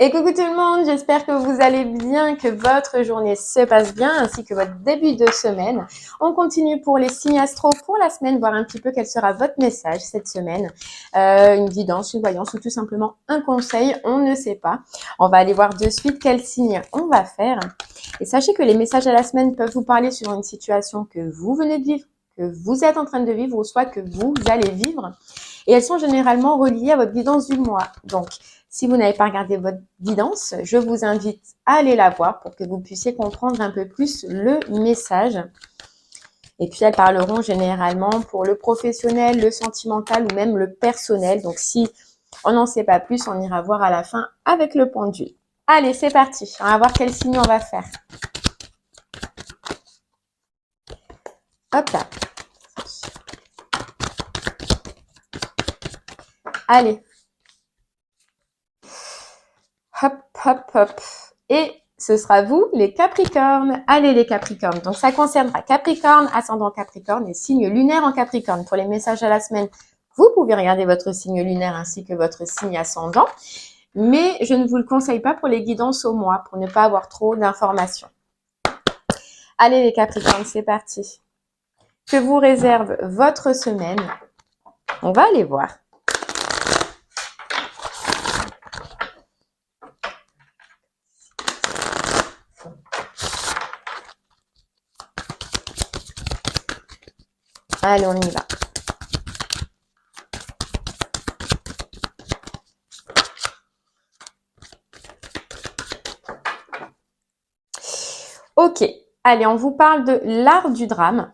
Et coucou tout le monde, j'espère que vous allez bien, que votre journée se passe bien, ainsi que votre début de semaine. On continue pour les signes astro pour la semaine, voir un petit peu quel sera votre message cette semaine. Une guidance, une voyance ou tout simplement un conseil, on ne sait pas. On va aller voir de suite quel signe on va faire. Et sachez que les messages à la semaine peuvent vous parler sur une situation que vous venez de vivre, que vous êtes en train de vivre ou soit que vous allez vivre. Et elles sont généralement reliées à votre guidance du mois. Donc, si vous n'avez pas regardé votre guidance, je vous invite à aller la voir pour que vous puissiez comprendre un peu plus le message. Et puis, elles parleront généralement pour le professionnel, le sentimental ou même le personnel. Donc, si on n'en sait pas plus, on ira voir à la fin avec le pendule. Allez, c'est parti. On va voir quel signe on va faire. Hop là. Allez. Hop, hop, hop. Et ce sera vous, les Capricornes. Allez, les Capricornes. Donc, ça concernera Capricorne, ascendant Capricorne et signe lunaire en Capricorne. Pour les messages à la semaine, vous pouvez regarder votre signe lunaire ainsi que votre signe ascendant. Mais je ne vous le conseille pas pour les guidances au mois, pour ne pas avoir trop d'informations. Allez, les Capricornes, c'est parti. Que vous réserve votre semaine? On va aller voir. Allez, on y va. Ok, allez, on vous parle de l'art du drame.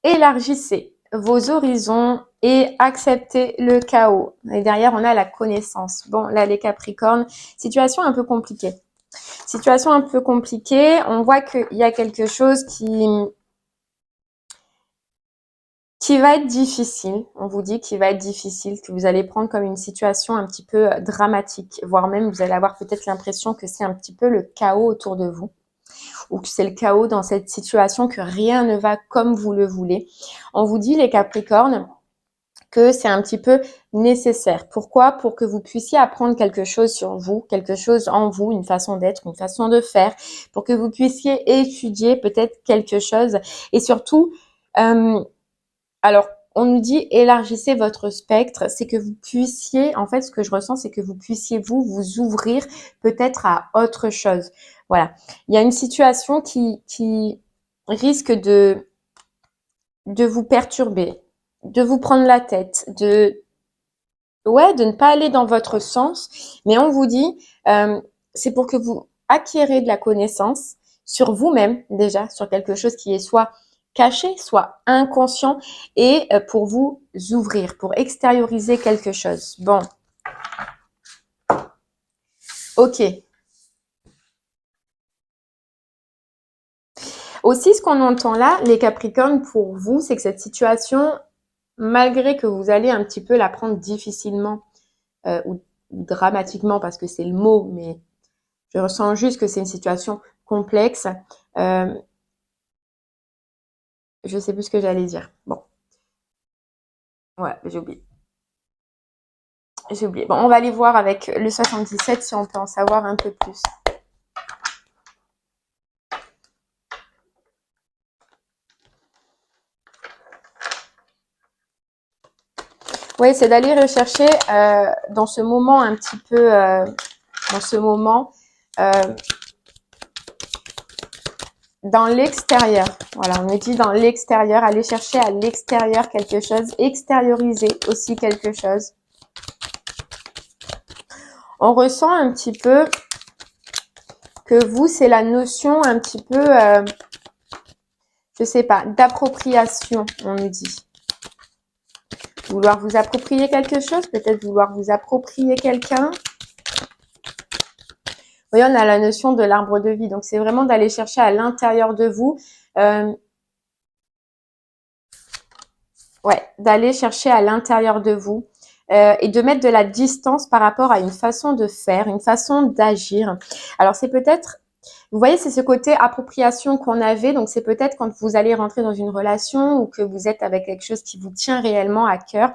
Élargissez vos horizons et acceptez le chaos. Et derrière, on a la connaissance. Bon, là, les Capricornes, situation un peu compliquée. Situation un peu compliquée. On voit qu'il y a quelque chose qui va être difficile. On vous dit qu'il va être difficile, que vous allez prendre comme une situation un petit peu dramatique, voire même vous allez avoir peut-être l'impression que c'est un petit peu le chaos autour de vous, ou que c'est le chaos dans cette situation, que rien ne va comme vous le voulez. On vous dit, les Capricornes, que c'est un petit peu nécessaire. Pourquoi? Pour que vous puissiez apprendre quelque chose sur vous, quelque chose en vous, une façon d'être, une façon de faire, pour que vous puissiez étudier peut-être quelque chose. Et surtout, alors, on nous dit élargissez votre spectre, c'est que vous puissiez, en fait, ce que je ressens, c'est que vous puissiez vous ouvrir peut-être à autre chose. Voilà. Il y a une situation qui risque de vous perturber, de vous prendre la tête, de ne pas aller dans votre sens. Mais on vous dit, c'est pour que vous acquérez de la connaissance sur vous-même déjà, sur quelque chose qui est soit caché, soit inconscient, et pour vous ouvrir, pour extérioriser quelque chose. Bon. Ok. Aussi, ce qu'on entend là, les Capricornes, pour vous, c'est que cette situation, malgré que vous allez un petit peu la prendre difficilement ou dramatiquement, parce que c'est le mot, mais je ressens juste que c'est une situation complexe. Je sais plus ce que j'allais dire. Bon. Ouais, j'ai oublié. J'ai oublié. Bon, on va aller voir avec le 77 si on peut en savoir un peu plus. Oui, c'est d'aller rechercher dans ce moment un petit peu, dans ce moment, dans l'extérieur. Voilà, on me dit dans l'extérieur, aller chercher à l'extérieur quelque chose, extérioriser aussi quelque chose. On ressent un petit peu que vous, c'est la notion un petit peu, je sais pas, d'appropriation, on nous dit. Vouloir vous approprier quelque chose, peut-être vouloir vous approprier quelqu'un. Vous voyez, on a la notion de l'arbre de vie. Donc, c'est vraiment d'aller chercher à l'intérieur de vous. D'aller chercher à l'intérieur de vous et de mettre de la distance par rapport à une façon de faire, une façon d'agir. Alors, c'est peut-être, vous voyez, c'est ce côté appropriation qu'on avait. Donc, c'est peut-être quand vous allez rentrer dans une relation ou que vous êtes avec quelque chose qui vous tient réellement à cœur.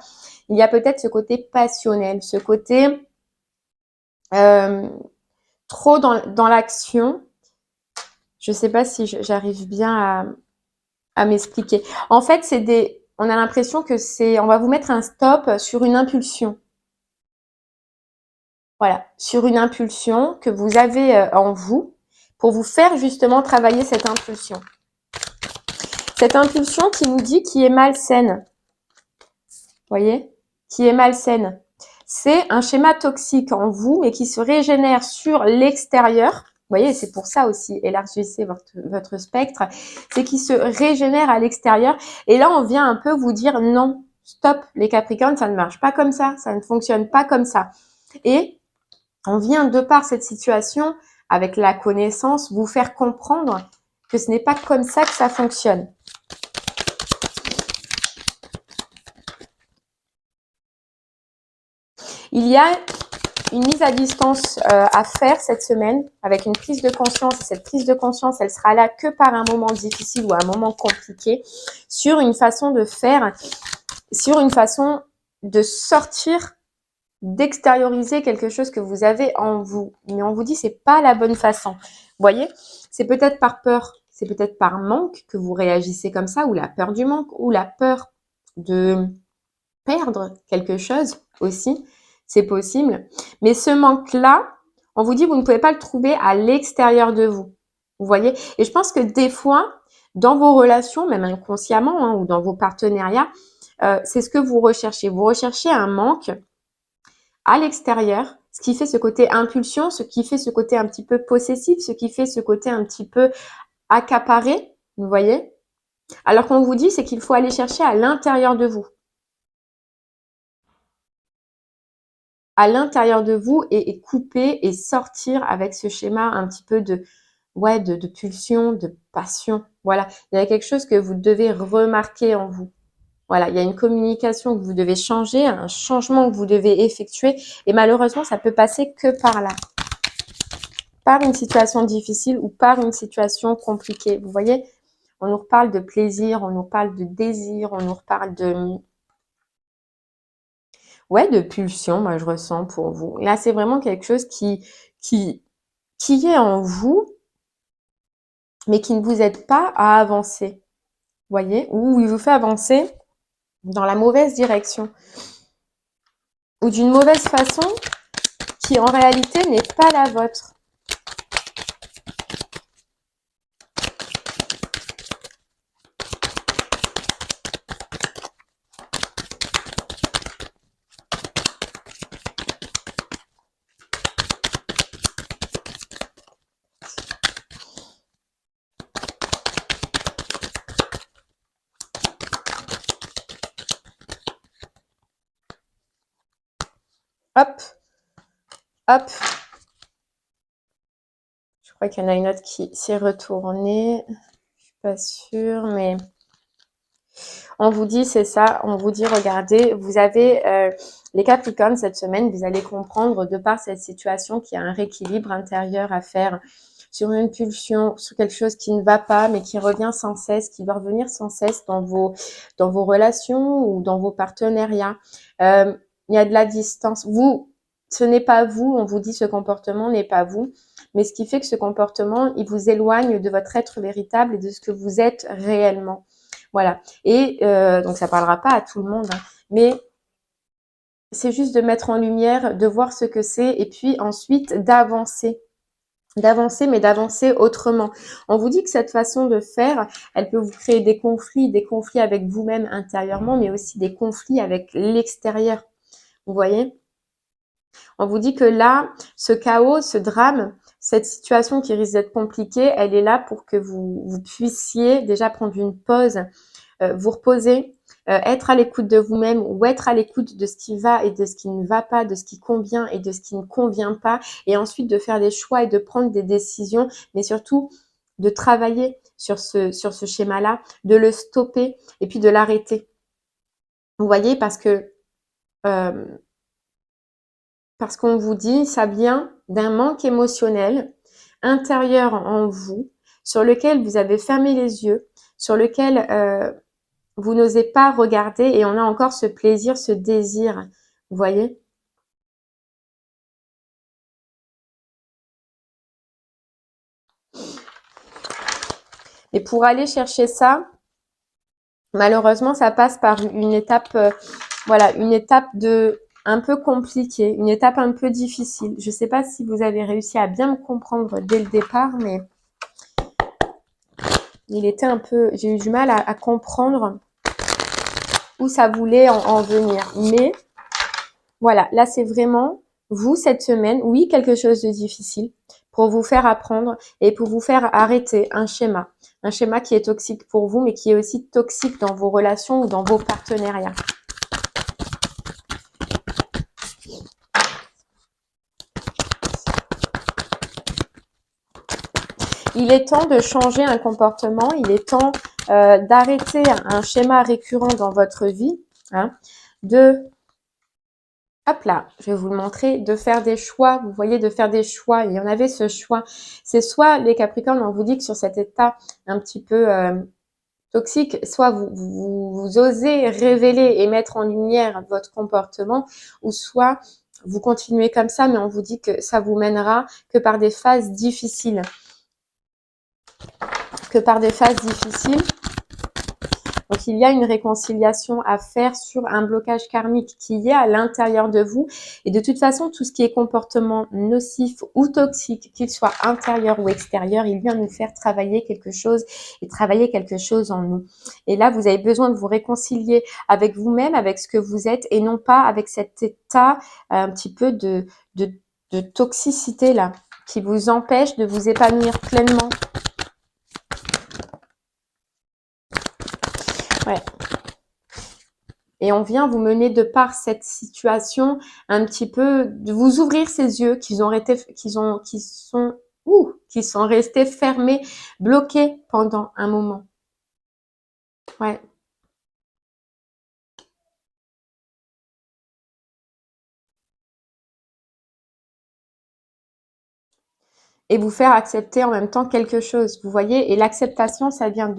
Il y a peut-être ce côté passionnel, ce côté trop dans l'action. Je sais pas si j'arrive bien à m'expliquer. En fait, on a l'impression que on va vous mettre un stop sur une impulsion. Voilà, sur une impulsion que vous avez en vous pour vous faire justement travailler cette impulsion. Cette impulsion qui nous dit qui est malsaine. Voyez, qui est malsaine. C'est un schéma toxique en vous, mais qui se régénère sur l'extérieur. Vous voyez, c'est pour ça aussi, élargissez votre spectre. C'est qu'il se régénère à l'extérieur. Et là, on vient un peu vous dire non, stop, les Capricornes, ça ne marche pas comme ça ne fonctionne pas comme ça. Et on vient, de par cette situation, avec la connaissance, vous faire comprendre que ce n'est pas comme ça que ça fonctionne. Il y a une mise à distance à faire cette semaine avec une prise de conscience. Et cette prise de conscience, elle sera là que par un moment difficile ou un moment compliqué sur une façon de faire, sur une façon de sortir, d'extérioriser quelque chose que vous avez en vous. Mais on vous dit c'est pas la bonne façon. Vous voyez, c'est peut-être par peur, c'est peut-être par manque que vous réagissez comme ça, ou la peur du manque, ou la peur de perdre quelque chose aussi. C'est possible. Mais ce manque-là, on vous dit, vous ne pouvez pas le trouver à l'extérieur de vous. Vous voyez? Et je pense que des fois, dans vos relations, même inconsciemment, hein, ou dans vos partenariats, c'est ce que vous recherchez. Vous recherchez un manque à l'extérieur, ce qui fait ce côté impulsion, ce qui fait ce côté un petit peu possessif, ce qui fait ce côté un petit peu accaparé. Vous voyez? Alors qu'on vous dit, c'est qu'il faut aller chercher à l'intérieur de vous. À l'intérieur de vous et couper et sortir avec ce schéma un petit peu de pulsion, de passion. Voilà, il y a quelque chose que vous devez remarquer en vous. Voilà, il y a une communication que vous devez changer, un changement que vous devez effectuer et malheureusement, ça peut passer que par là. Par une situation difficile ou par une situation compliquée. Vous voyez, on nous reparle de plaisir, on nous parle de désir, on nous reparle de pulsion, moi je ressens pour vous. Là, c'est vraiment quelque chose qui est en vous, mais qui ne vous aide pas à avancer. Voyez, ou il vous fait avancer dans la mauvaise direction, ou d'une mauvaise façon qui en réalité n'est pas la vôtre. Hop, hop. Je crois qu'il y en a une autre qui s'est retournée. Je suis pas sûre, mais on vous dit, c'est ça, on vous dit, regardez, vous avez les Capricornes cette semaine, vous allez comprendre de par cette situation qu'il y a un rééquilibre intérieur à faire sur une pulsion, sur quelque chose qui ne va pas, mais qui revient sans cesse, qui va revenir sans cesse dans vos relations ou dans vos partenariats. Il y a de la distance. Vous, ce n'est pas vous, on vous dit ce comportement n'est pas vous, mais ce qui fait que ce comportement, il vous éloigne de votre être véritable et de ce que vous êtes réellement. Voilà. Et donc, ça parlera pas à tout le monde, hein, mais c'est juste de mettre en lumière, de voir ce que c'est et puis ensuite d'avancer. D'avancer, mais d'avancer autrement. On vous dit que cette façon de faire, elle peut vous créer des conflits avec vous-même intérieurement, mais aussi des conflits avec l'extérieur. Vous voyez? On vous dit que là, ce chaos, ce drame, cette situation qui risque d'être compliquée, elle est là pour que vous puissiez déjà prendre une pause, vous reposer, être à l'écoute de vous-même ou être à l'écoute de ce qui va et de ce qui ne va pas, de ce qui convient et de ce qui ne convient pas, et ensuite de faire des choix et de prendre des décisions, mais surtout de travailler sur ce schéma-là, de le stopper et puis de l'arrêter. Vous voyez, parce qu'on vous dit, ça vient d'un manque émotionnel intérieur en vous, sur lequel vous avez fermé les yeux, sur lequel vous n'osez pas regarder et on a encore ce plaisir, ce désir. Vous voyez? Et pour aller chercher ça, malheureusement, ça passe par une étape, voilà, une étape un peu compliquée, une étape un peu difficile. Je ne sais pas si vous avez réussi à bien me comprendre dès le départ, mais il était un peu, j'ai eu du mal à comprendre où ça voulait en venir. Mais voilà, là c'est vraiment vous cette semaine, oui, quelque chose de difficile pour vous faire apprendre et pour vous faire arrêter un schéma qui est toxique pour vous, mais qui est aussi toxique dans vos relations ou dans vos partenariats. Il est temps de changer un comportement, il est temps d'arrêter un schéma récurrent dans votre vie, hein, hop là, je vais vous le montrer, de faire des choix, vous voyez, de faire des choix. Il y en avait ce choix. C'est soit les Capricornes, on vous dit que sur cet état un petit peu toxique, soit vous osez révéler et mettre en lumière votre comportement, ou soit vous continuez comme ça, mais on vous dit que ça vous mènera que par des phases difficiles. Donc, il y a une réconciliation à faire sur un blocage karmique qui est à l'intérieur de vous. Et de toute façon, tout ce qui est comportement nocif ou toxique, qu'il soit intérieur ou extérieur, il vient nous faire travailler quelque chose et travailler quelque chose en nous. Et là, vous avez besoin de vous réconcilier avec vous-même, avec ce que vous êtes et non pas avec cet état un petit peu de toxicité là, qui vous empêche de vous épanouir pleinement. Ouais. Et on vient vous mener de par cette situation un petit peu, de vous ouvrir ces yeux qui sont restés fermés, bloqués pendant un moment. Ouais. Et vous faire accepter en même temps quelque chose, vous voyez. Et l'acceptation, ça vient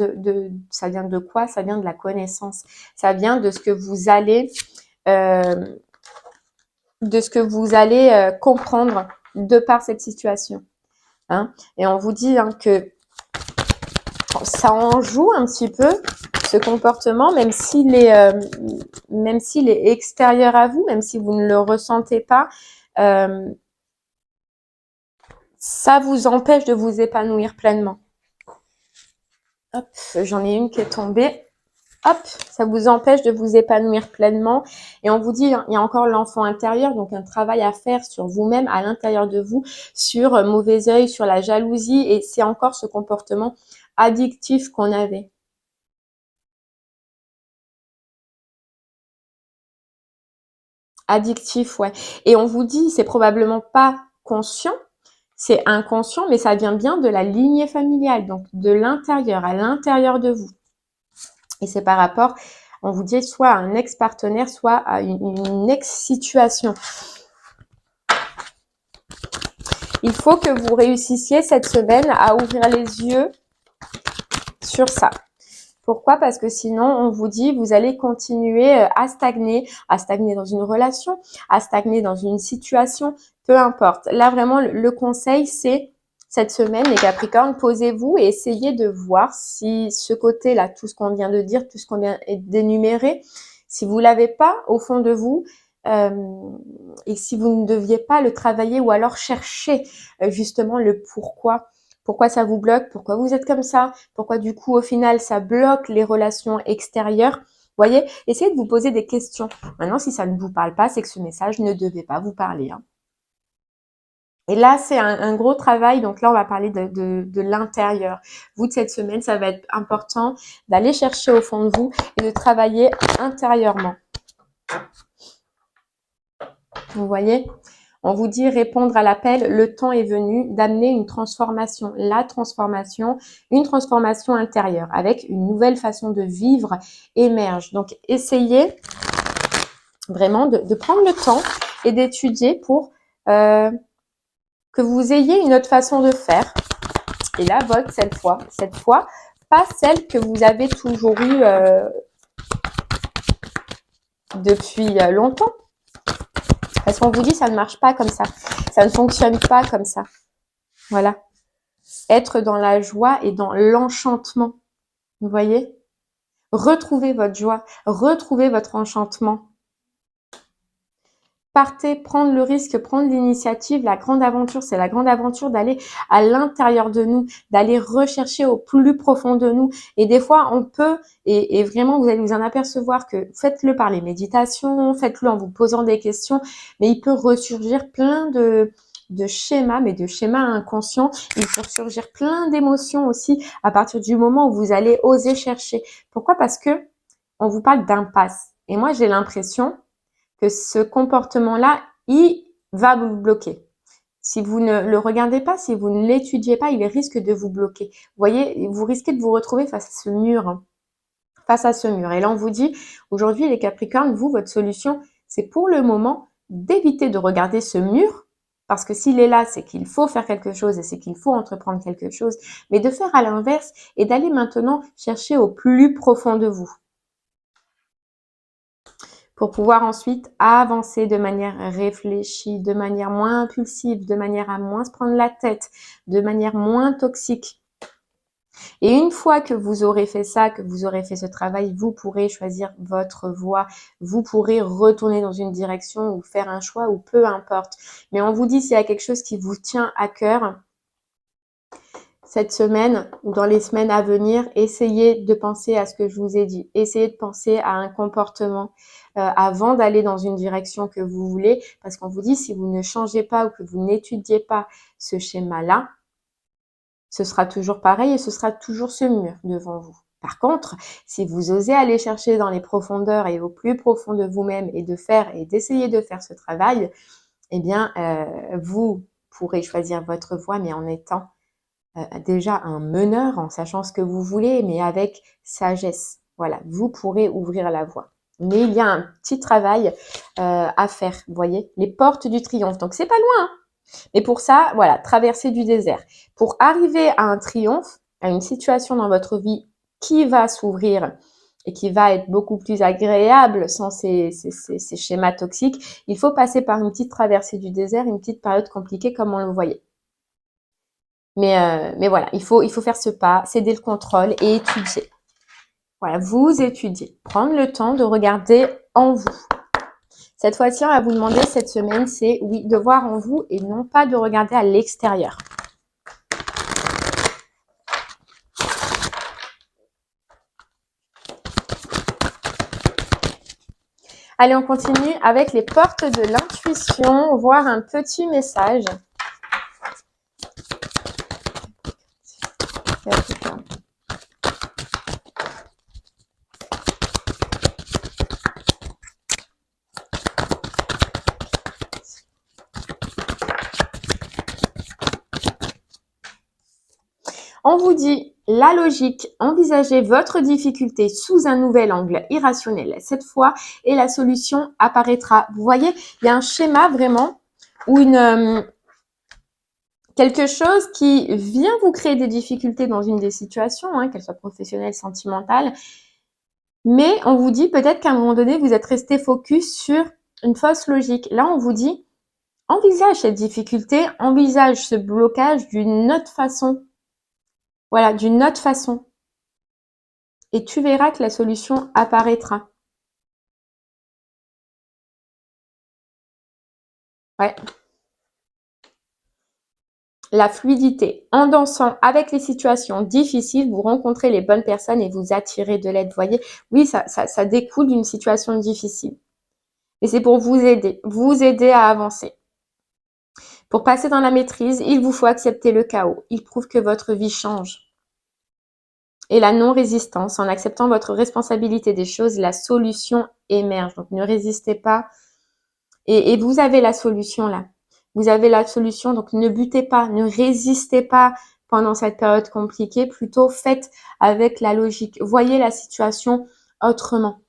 ça vient de quoi? Ça vient de la connaissance. Ça vient de ce que vous allez comprendre de par cette situation. Hein. Et on vous dit que ça en joue un petit peu, ce comportement, même s'il est extérieur à vous, même si vous ne le ressentez pas, ça vous empêche de vous épanouir pleinement. Hop, j'en ai une qui est tombée. Hop, ça vous empêche de vous épanouir pleinement. Et on vous dit, il y a encore l'enfant intérieur, donc un travail à faire sur vous-même, à l'intérieur de vous, sur mauvais œil, sur la jalousie. Et c'est encore ce comportement addictif qu'on avait. Addictif, ouais. Et on vous dit, c'est probablement pas conscient, c'est inconscient, mais ça vient bien de la lignée familiale, donc de l'intérieur, à l'intérieur de vous. Et c'est par rapport, on vous dit, soit à un ex-partenaire, soit à une ex-situation. Il faut que vous réussissiez cette semaine à ouvrir les yeux sur ça. Pourquoi? Parce que sinon, on vous dit, vous allez continuer à stagner dans une relation, à stagner dans une situation, peu importe. Là, vraiment, le conseil, c'est cette semaine, les Capricornes, posez-vous et essayez de voir si ce côté-là, tout ce qu'on vient de dire, tout ce qu'on vient d'énumérer, si vous l'avez pas au fond de vous, et si vous ne deviez pas le travailler ou alors chercher justement le pourquoi. Pourquoi ça vous bloque? Pourquoi vous êtes comme ça? Pourquoi du coup au final ça bloque les relations extérieures? Voyez, essayez de vous poser des questions. Maintenant, si ça ne vous parle pas, c'est que ce message ne devait pas vous parler. Hein. Et là, c'est un gros travail. Donc là, on va parler de l'intérieur. Vous, de cette semaine, ça va être important d'aller chercher au fond de vous et de travailler intérieurement. Vous voyez? On vous dit répondre à l'appel, le temps est venu d'amener une transformation, une transformation intérieure avec une nouvelle façon de vivre émerge. Donc, essayez vraiment de prendre le temps et d'étudier pour que vous ayez une autre façon de faire. Et là, cette fois, pas celle que vous avez toujours eue depuis longtemps. Parce qu'on vous dit, ça ne marche pas comme ça. Ça ne fonctionne pas comme ça. Voilà. être dans la joie et dans l'enchantement. Vous voyez? Retrouvez votre joie, retrouvez votre enchantement. Partez, prendre le risque, prendre l'initiative. La grande aventure, c'est la grande aventure d'aller à l'intérieur de nous, d'aller rechercher au plus profond de nous. Et des fois, on peut, et vraiment, vous allez vous en apercevoir que faites-le par les méditations, faites-le en vous posant des questions, mais il peut ressurgir plein de schémas, mais de schémas inconscients. Il peut ressurgir plein d'émotions aussi à partir du moment où vous allez oser chercher. Pourquoi? Parce que on vous parle d'impasse. Et moi, j'ai l'impression que ce comportement-là, il va vous bloquer. Si vous ne le regardez pas, si vous ne l'étudiez pas, il risque de vous bloquer. Vous voyez, vous risquez de vous retrouver face à ce mur. Face à ce mur. Et là, on vous dit, aujourd'hui, les Capricornes, vous, votre solution, c'est pour le moment d'éviter de regarder ce mur. Parce que s'il est là, c'est qu'il faut faire quelque chose et c'est qu'il faut entreprendre quelque chose. Mais de faire à l'inverse et d'aller maintenant chercher au plus profond de vous, pour pouvoir ensuite avancer de manière réfléchie, de manière moins impulsive, de manière à moins se prendre la tête, de manière moins toxique. Et une fois que vous aurez fait ça, que vous aurez fait ce travail, vous pourrez choisir votre voie, vous pourrez retourner dans une direction ou faire un choix ou peu importe. Mais on vous dit s'il y a quelque chose qui vous tient à cœur, cette semaine ou dans les semaines à venir, essayez de penser à ce que je vous ai dit. Essayez de penser à un comportement avant d'aller dans une direction que vous voulez. Parce qu'on vous dit, si vous ne changez pas ou que vous n'étudiez pas ce schéma-là, ce sera toujours pareil et ce sera toujours ce mur devant vous. Par contre, si vous osez aller chercher dans les profondeurs et au plus profond de vous-même et d'essayer de faire ce travail, eh bien, vous pourrez choisir votre voie, mais en étant déjà un meneur, en sachant ce que vous voulez, mais avec sagesse. Voilà, vous pourrez ouvrir la voie. Mais il y a un petit travail à faire, vous voyez, les portes du triomphe. Donc, c'est pas loin, hein. Mais pour ça, voilà, traverser du désert. Pour arriver à un triomphe, à une situation dans votre vie qui va s'ouvrir et qui va être beaucoup plus agréable sans ces schémas toxiques, il faut passer par une petite traversée du désert, une petite période compliquée comme on le voyait. Mais voilà, il faut faire ce pas, céder le contrôle et étudier. Voilà, vous étudiez. Prendre le temps de regarder en vous. Cette fois-ci, on va vous demander cette semaine, c'est oui, de voir en vous et non pas de regarder à l'extérieur. Allez, on continue avec les portes de l'intuition, voir un petit message. On vous dit la logique, envisagez votre difficulté sous un nouvel angle irrationnel cette fois et la solution apparaîtra. Vous voyez, il y a un schéma vraiment où quelque chose qui vient vous créer des difficultés dans une des situations, hein, qu'elle soit professionnelle, sentimentale, mais on vous dit peut-être qu'à un moment donné, vous êtes resté focus sur une fausse logique. Là, on vous dit, envisage cette difficulté, envisage ce blocage d'une autre façon. Voilà, d'une autre façon. Et tu verras que la solution apparaîtra. Ouais. La fluidité. En dansant avec les situations difficiles, vous rencontrez les bonnes personnes et vous attirez de l'aide. Vous voyez, oui, ça découle d'une situation difficile. Et c'est pour vous aider à avancer. Pour passer dans la maîtrise, il vous faut accepter le chaos. Il prouve que votre vie change. Et la non-résistance, en acceptant votre responsabilité des choses, la solution émerge. Donc, ne résistez pas. Et vous avez la solution là. Vous avez la solution, donc ne butez pas, ne résistez pas pendant cette période compliquée. Plutôt, faites avec la logique. Voyez la situation autrement,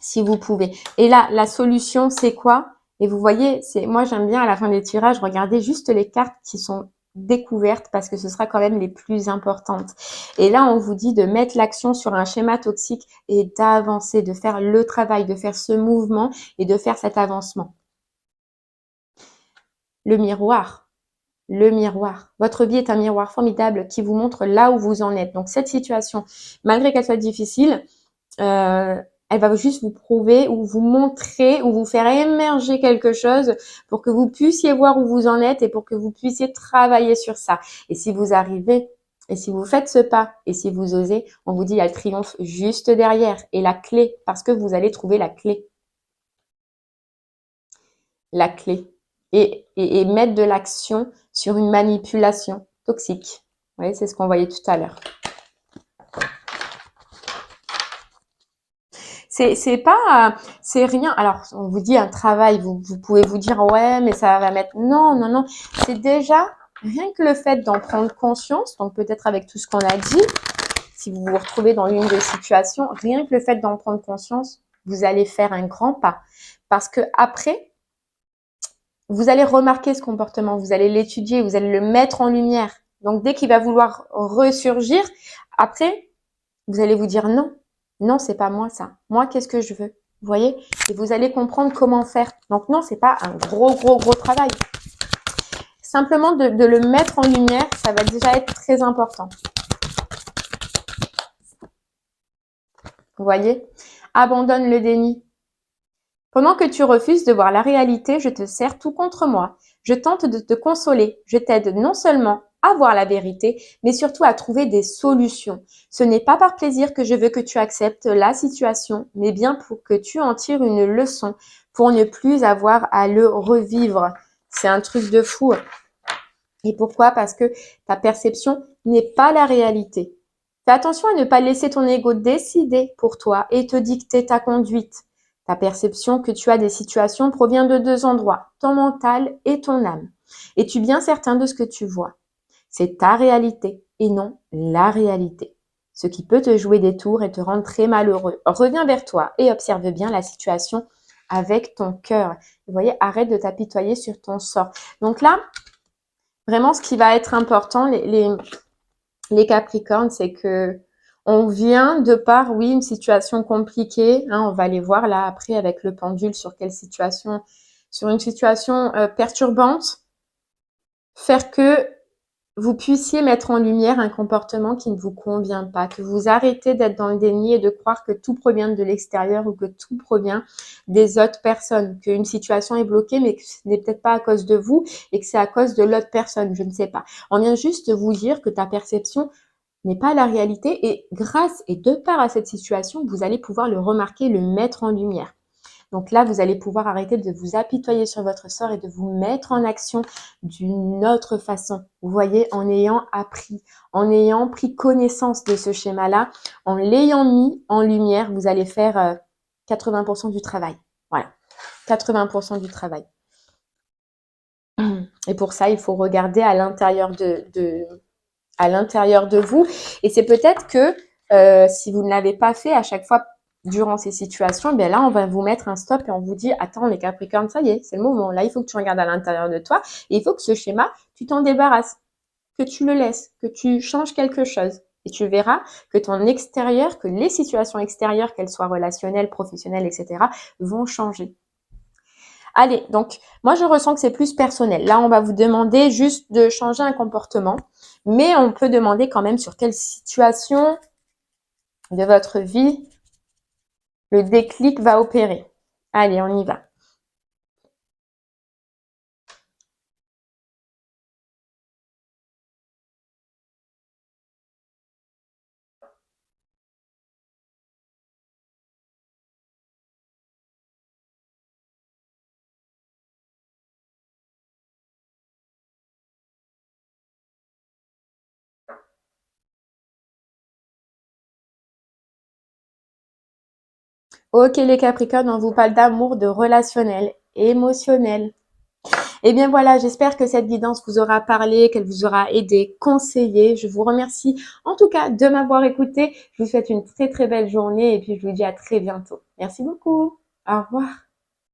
si vous pouvez. Et là, la solution, c'est quoi? Et vous voyez, moi j'aime bien à la fin des tirages regarder juste les cartes qui sont découvertes parce que ce sera quand même les plus importantes. Et là, on vous dit de mettre l'action sur un schéma toxique et d'avancer, de faire le travail, de faire ce mouvement et de faire cet avancement. Le miroir. le miroir. Votre vie est un miroir formidable qui vous montre là où vous en êtes. Donc cette situation, malgré qu'elle soit difficile, elle va juste vous prouver ou vous montrer ou vous faire émerger quelque chose pour que vous puissiez voir où vous en êtes et pour que vous puissiez travailler sur ça. Et si vous arrivez, et si vous faites ce pas, et si vous osez, on vous dit il y a le triomphe juste derrière et la clé, parce que vous allez trouver la clé. La clé. Et mettre de l'action sur une manipulation toxique. Vous voyez, c'est ce qu'on voyait tout à l'heure. C'est rien. Alors, on vous dit un travail, vous pouvez vous dire, ouais, mais ça va mettre. Non, non, non. C'est déjà rien que le fait d'en prendre conscience, donc peut-être avec tout ce qu'on a dit, si vous vous retrouvez dans l'une des situations, rien que le fait d'en prendre conscience, vous allez faire un grand pas. Parce que après, vous allez remarquer ce comportement, vous allez l'étudier, vous allez le mettre en lumière. Donc, dès qu'il va vouloir ressurgir, après, vous allez vous dire non. Non, c'est pas moi ça. Moi, qu'est-ce que je veux? Vous voyez? Et vous allez comprendre comment faire. Donc non, c'est pas un gros travail. Simplement de le mettre en lumière, ça va déjà être très important. Vous voyez? Abandonne le déni. Pendant que tu refuses de voir la réalité, je te sers tout contre moi. Je tente de te consoler. Je t'aide non seulement à voir la vérité, mais surtout à trouver des solutions. Ce n'est pas par plaisir que je veux que tu acceptes la situation, mais bien pour que tu en tires une leçon, pour ne plus avoir à le revivre. C'est un truc de fou. Et pourquoi? Parce que ta perception n'est pas la réalité. Fais attention à ne pas laisser ton ego décider pour toi et te dicter ta conduite. Ta perception que tu as des situations provient de deux endroits, ton mental et ton âme. Es-tu bien certain de ce que tu vois? C'est ta réalité et non la réalité. Ce qui peut te jouer des tours et te rendre très malheureux. Reviens vers toi et observe bien la situation avec ton cœur. Vous voyez, arrête de t'apitoyer sur ton sort. Donc là, vraiment, ce qui va être important, les Capricornes, c'est que on vient de par, oui, une situation compliquée. Hein, on va aller voir là après avec le pendule sur quelle situation, sur une situation perturbante, faire que vous puissiez mettre en lumière un comportement qui ne vous convient pas, que vous arrêtez d'être dans le déni et de croire que tout provient de l'extérieur ou que tout provient des autres personnes, qu'une situation est bloquée mais que ce n'est peut-être pas à cause de vous et que c'est à cause de l'autre personne, je ne sais pas. On vient juste vous dire que ta perception n'est pas la réalité et grâce et de part à cette situation, vous allez pouvoir le remarquer, le mettre en lumière. Donc là, vous allez pouvoir arrêter de vous apitoyer sur votre sort et de vous mettre en action d'une autre façon. Vous voyez, en ayant appris, en ayant pris connaissance de ce schéma-là, en l'ayant mis en lumière, vous allez faire 80% du travail. Voilà, 80% du travail. Et pour ça, il faut regarder à l'intérieur à l'intérieur de vous. Et c'est peut-être que si vous ne l'avez pas fait à chaque fois durant ces situations, bien là, on va vous mettre un stop et on vous dit, attends, les Capricornes, ça y est, c'est le moment. Là, il faut que tu regardes à l'intérieur de toi et il faut que ce schéma, tu t'en débarrasses, que tu le laisses, que tu changes quelque chose. Et tu verras que ton extérieur, que les situations extérieures, qu'elles soient relationnelles, professionnelles, etc., vont changer. Allez, donc moi je ressens que c'est plus personnel. Là, on va vous demander juste de changer un comportement, mais on peut demander quand même sur quelle situation de votre vie le déclic va opérer. Allez, on y va. Ok les Capricornes, on vous parle d'amour, de relationnel, émotionnel. Et bien voilà, j'espère que cette guidance vous aura parlé, qu'elle vous aura aidé, conseillé. Je vous remercie en tout cas de m'avoir écouté. Je vous souhaite une très très belle journée et puis je vous dis à très bientôt. Merci beaucoup. Au revoir.